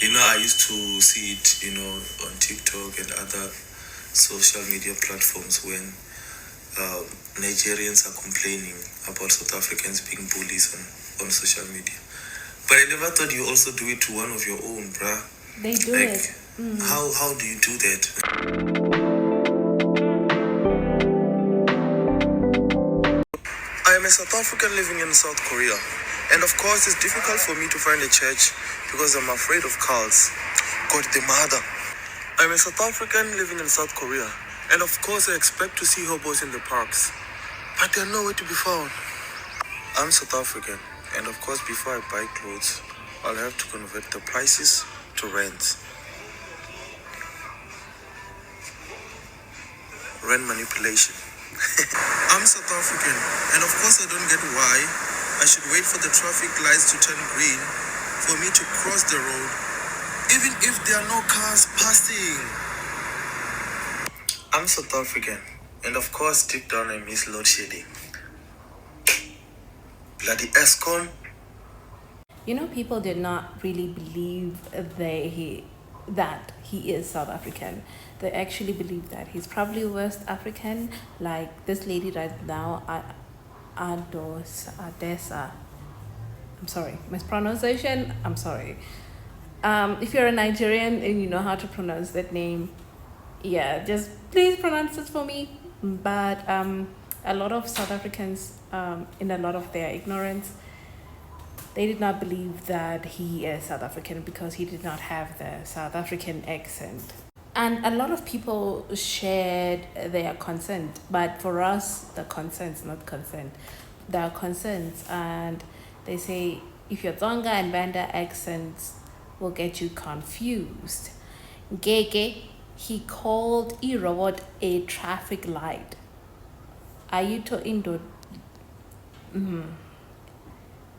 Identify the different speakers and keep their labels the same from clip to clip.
Speaker 1: I used to see it, on TikTok and other social media platforms when Nigerians are complaining about South Africans being bullies on social media. But I never thought you also do it to one of your own, bruh.
Speaker 2: They do it.
Speaker 1: How do you do that? I am a South African living in South Korea. And of course, it's difficult for me to find a church because I'm afraid of cults. God the mother. I'm a South African living in South Korea. And of course, I expect to see hobos in the parks. But they're nowhere to be found. I'm South African. And of course, before I buy clothes, I'll have to convert the prices to rent. Rent manipulation. I'm South African, and of course I don't get why I should wait for the traffic lights to turn green for me to cross the road, even if there are no cars passing. I'm South African, and of course deep down I miss load shedding. Bloody Escon.
Speaker 2: People did not really believe that he is South African. They actually believe that he's probably West African, like this lady right now, Adesa. I'm sorry, mispronunciation. I'm sorry. If you're a Nigerian and you know how to pronounce that name, yeah, just please pronounce it for me. But a lot of South Africans, in a lot of their ignorance, they did not believe that he is South African because he did not have the South African accent. And a lot of people shared their consent, but for us, the consent's not consent. There are consents, and they say if your Tonga and Banda accents will get you confused. Gege, he called a robot a traffic light. Ayuto Indo.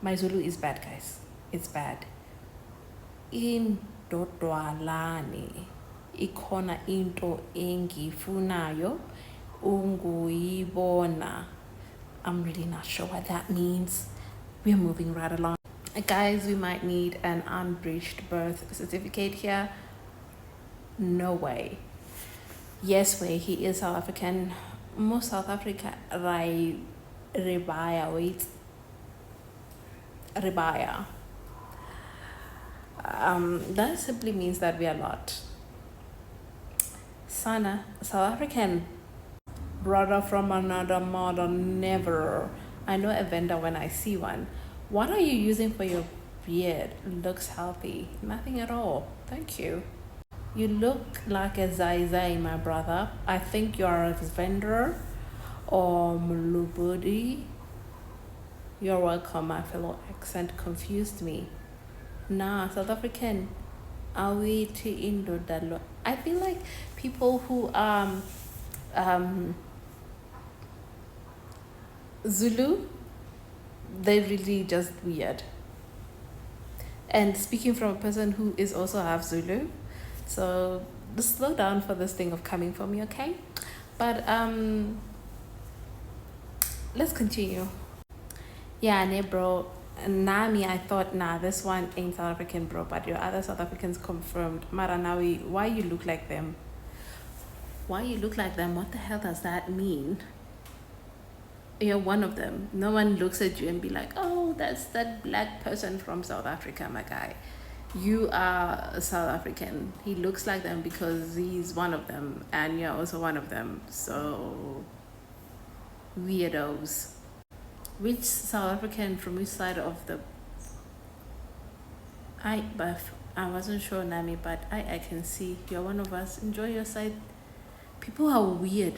Speaker 2: My Zulu is bad, guys. It's bad. Indodwalane ikhona into engifunayo unguyibona. I'm really not sure what that means. We're moving right along. Guys, we might need an unbreached birth certificate here. No way. Yes way, he is South African. Most South Africa Ribaya, wait. Ribaya. That simply means that we are not. Sana, South African. Brother from another mother, never. I know a vendor when I see one. What are you using for your beard? Looks healthy. Nothing at all. Thank you. You look like a Zai Zai, my brother. I think you're a vendor or Mulubudi. You're welcome, my fellow accent confused me. Nah, South African. Are we to Indo Dalo? I feel like people who Zulu, they're really just weird. And speaking from a person who is also half Zulu, so just slow down for this thing of coming for me, okay? But let's continue. Yeah, ne bro. Nami, I thought, this one ain't South African, bro, but your other South Africans confirmed. Maranawi, why you look like them? Why you look like them? What the hell does that mean? You're one of them. No one looks at you and be like, oh, that's that black person from South Africa, my guy. You are South African. He looks like them because he's one of them, and you're also one of them. So, weirdos. Which South African from which side of the... I wasn't sure, Nami, but I can see you're one of us. Enjoy your side. People are weird.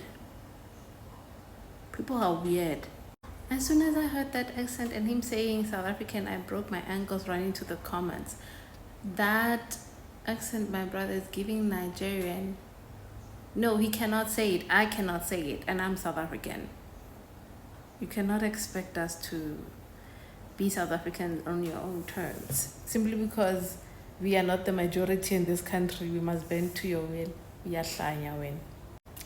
Speaker 2: People are weird. As soon as I heard that accent and him saying South African, I broke my ankles running to the comments. That accent, my brother, is giving Nigerian. No, he cannot say it. I cannot say it. And I'm South African. You cannot expect us to be South African on your own terms. Simply because we are not the majority in this country, we must bend to your will. We are win.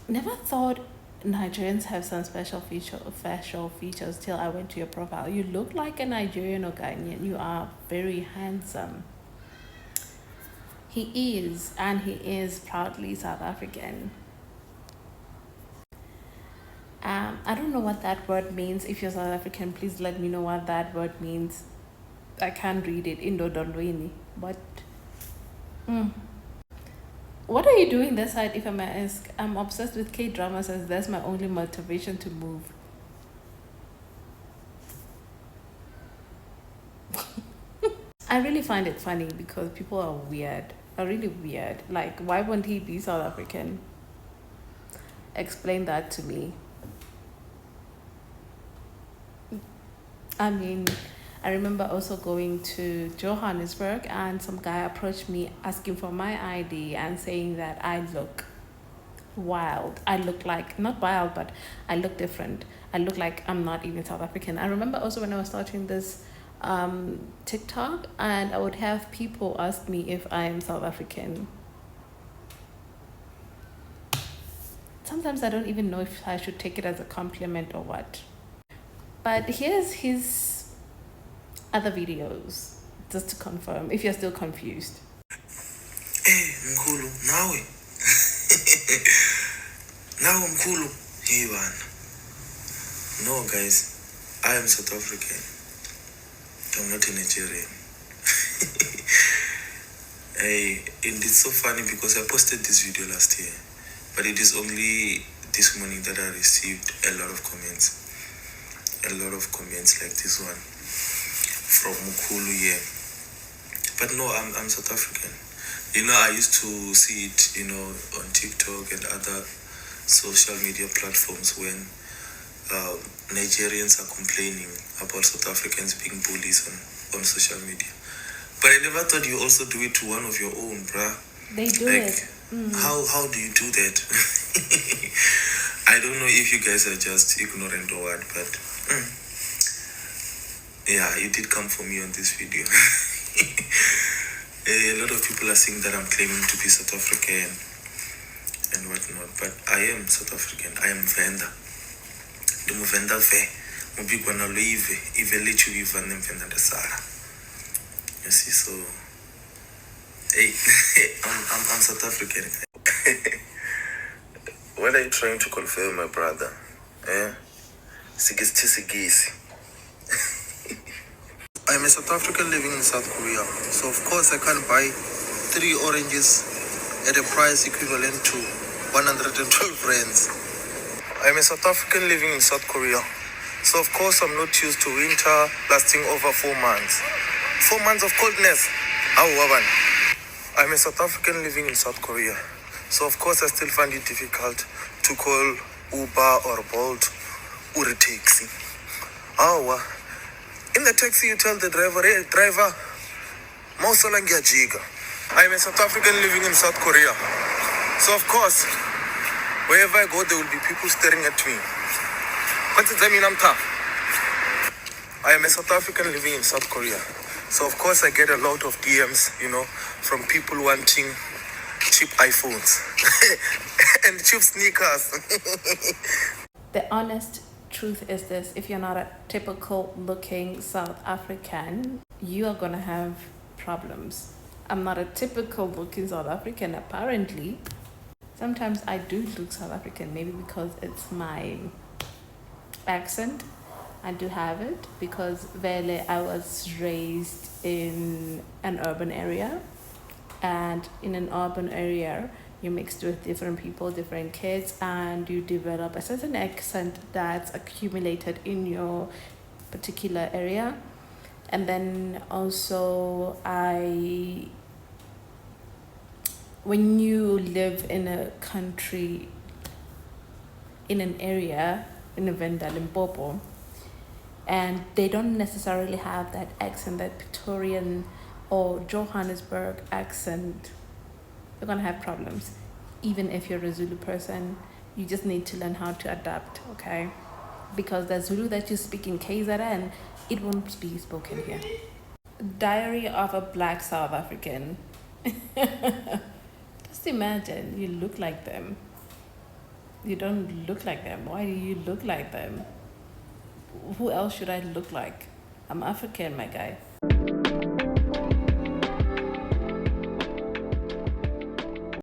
Speaker 2: Never thought Nigerians have some special features till I went to your profile. You look like a Nigerian or Ghanaian. You are very handsome. He is, and he is proudly South African. I don't know what that word means. If you're South African, please let me know what that word means. I can't read it. Indodolweni. But what are you doing this side, if I may ask? I'm obsessed with K-dramas as that's my only motivation to move. I really find it funny because people are weird. Are really weird. Like, why won't he be South African? Explain that to me. I mean, I remember also going to Johannesburg and some guy approached me asking for my ID and saying that I look wild. I look like, not wild, but I look different. I look like I'm not even South African. I remember also when I was starting this TikTok, and I would have people ask me if I am South African. Sometimes I don't even know if I should take it as a compliment or what. But here's his other videos, just to confirm, if you're still confused.
Speaker 1: Hey, Mkulu, nawe. Now Mkulu. Hey, man. No, guys, I am South African. I'm not a Nigerian. Hey, and it's so funny because I posted this video last year, but it is only this morning that I received a lot of comments. A lot of comments like this one from Mukulu here. But no, I'm South African. You know, I used to see it, you know, on TikTok and other social media platforms when Nigerians are complaining about South Africans being bullies on social media. But I never thought you also do it to one of your own, bruh.
Speaker 2: They do
Speaker 1: Like,
Speaker 2: it.
Speaker 1: how do you do that? I don't know if you guys are just ignorant or what, but yeah, you did come for me on this video. A lot of people are saying that I'm claiming to be South African and whatnot, but I am South African. I am Venda. The Venda ve. Mubigwana loive. Ive lechu viva nem Venda de Sara. You see, so hey, I'm South African. What are you trying to confirm, my brother? Sigisi. I'm a South African living in South Korea, so of course I can't buy 3 oranges at a price equivalent to 112 rands. I'm a South African living in South Korea, so of course I'm not used to winter lasting over 4 months. 4 months of coldness. I'm a South African living in South Korea, so of course I still find it difficult to call Uber or Bolt or a taxi. In the taxi you tell the driver, hey driver, Mausala ngiyajiga. I'm a South African living in South Korea, so of course wherever I go there will be people staring at me. I am a South African living in South Korea, so of course I get a lot of DMs, you know, from people wanting cheap iPhones and cheap sneakers.
Speaker 2: The honest truth is this: if you're not a typical looking South African, you are gonna have problems. I'm not a typical looking South African, apparently. Sometimes I do look South African, maybe because it's my accent. I do have it because Vele, I was raised in an urban area, and in an urban area you're mixed with different people, different kids, and you develop a certain accent that's accumulated in your particular area. And then also when you live in a country, in an area, in a Venda, Limpopo, and they don't necessarily have that accent, that Pretoриan or Johannesburg accent, you're gonna have problems. Even if you're a Zulu person, you just need to learn how to adapt, okay? Because the Zulu that you speak in KZN, it won't be spoken here. Diary of a Black South African. Just imagine, you look like them. You don't look like them. Why do you look like them? Who else should I look like? I'm African, my guy.